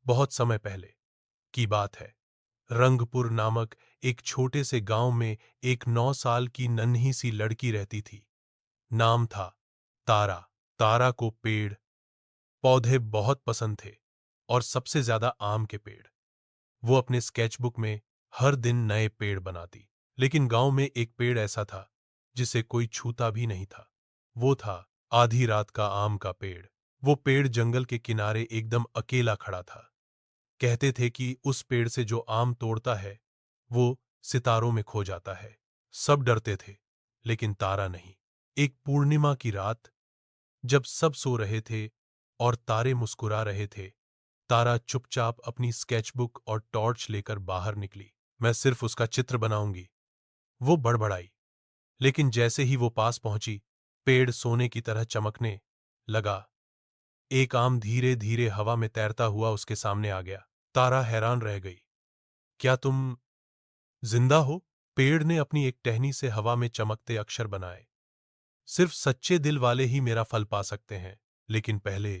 बहुत समय पहले की बात है। रंगपुर नामक एक छोटे से गांव में एक 9 साल की नन्ही सी लड़की रहती थी। नाम था तारा। तारा को पेड़ पौधे बहुत पसंद थे और सबसे ज्यादा आम के पेड़। वो अपने स्केचबुक में हर दिन नए पेड़ बनाती। लेकिन गांव में एक पेड़ ऐसा था जिसे कोई छूता भी नहीं था। वो था आधी रात का आम का पेड़। वो पेड़ जंगल के किनारे एकदम अकेला खड़ा था। कहते थे कि उस पेड़ से जो आम तोड़ता है वो सितारों में खो जाता है। सब डरते थे, लेकिन तारा नहीं। एक पूर्णिमा की रात, जब सब सो रहे थे और तारे मुस्कुरा रहे थे, तारा चुपचाप अपनी स्केचबुक और टॉर्च लेकर बाहर निकली। मैं सिर्फ उसका चित्र बनाऊंगी, वो बड़बड़ाई। लेकिन जैसे ही वो पास पहुंची, पेड़ सोने की तरह चमकने लगा। एक आम धीरे धीरे हवा में तैरता हुआ उसके सामने आ गया। तारा हैरान रह गई। क्या तुम जिंदा हो? पेड़ ने अपनी एक टहनी से हवा में चमकते अक्षर बनाए। सिर्फ सच्चे दिल वाले ही मेरा फल पा सकते हैं, लेकिन पहले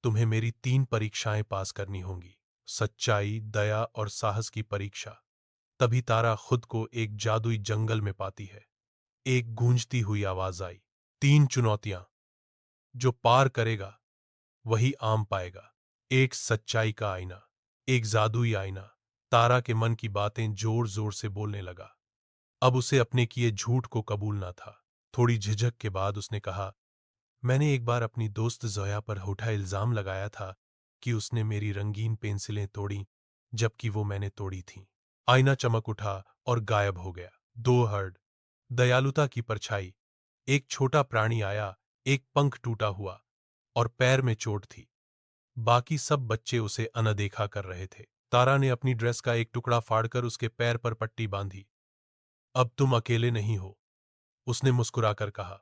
तुम्हें मेरी 3 परीक्षाएं पास करनी होंगी। सच्चाई, दया और साहस की परीक्षा। तभी तारा खुद को एक जादुई जंगल में पाती है। एक गूंजती हुई आवाज आई, 3 चुनौतियां। जो पार करेगा वही आम पाएगा। एक सच्चाई का आईना, एक जादुई आईना। तारा के मन की बातें जोर जोर से बोलने लगा। अब उसे अपने किए झूठ को कबूलना था। थोड़ी झिझक के बाद उसने कहा, मैंने एक बार अपनी दोस्त जोया पर झूठा इल्जाम लगाया था कि उसने मेरी रंगीन पेंसिलें तोड़ी, जबकि वो मैंने तोड़ी थीं। आईना चमक उठा और गायब हो गया। 2 हर्ड, दयालुता की परछाई। एक छोटा प्राणी आया, एक पंख टूटा हुआ और पैर में चोट थी। बाकी सब बच्चे उसे अनदेखा कर रहे थे। तारा ने अपनी ड्रेस का एक टुकड़ा फाड़कर उसके पैर पर पट्टी बांधी। अब तुम अकेले नहीं हो, उसने मुस्कुराकर कहा।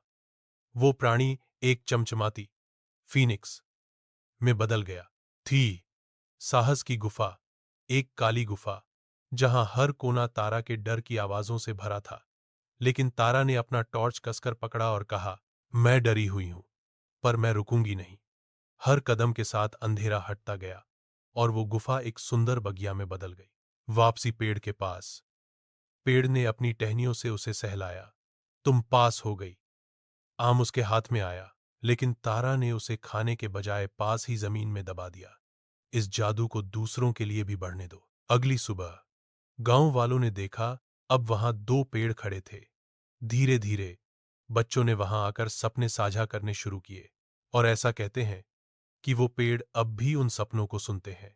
वो प्राणी एक चमचमाती फीनिक्स में बदल गया। थी साहस की गुफा, एक काली गुफा जहां हर कोना तारा के डर की आवाजों से भरा था। लेकिन तारा ने अपना टॉर्च कसकर पकड़ा और कहा, मैं डरी हुई हूं, पर मैं रुकूंगी नहीं। हर कदम के साथ अंधेरा हटता गया और वो गुफा एक सुंदर बगिया में बदल गई। वापसी पेड़ के पास, पेड़ ने अपनी टहनियों से उसे सहलाया। तुम पास हो गई। आम उसके हाथ में आया, लेकिन तारा ने उसे खाने के बजाय पास ही जमीन में दबा दिया। इस जादू को दूसरों के लिए भी बढ़ने दो। अगली सुबह गांव वालों ने देखा, अब वहां 2 पेड़ खड़े थे। धीरे धीरे बच्चों ने वहां आकर सपने साझा करने शुरू किए और ऐसा कहते हैं कि वो पेड़ अब भी उन सपनों को सुनते हैं।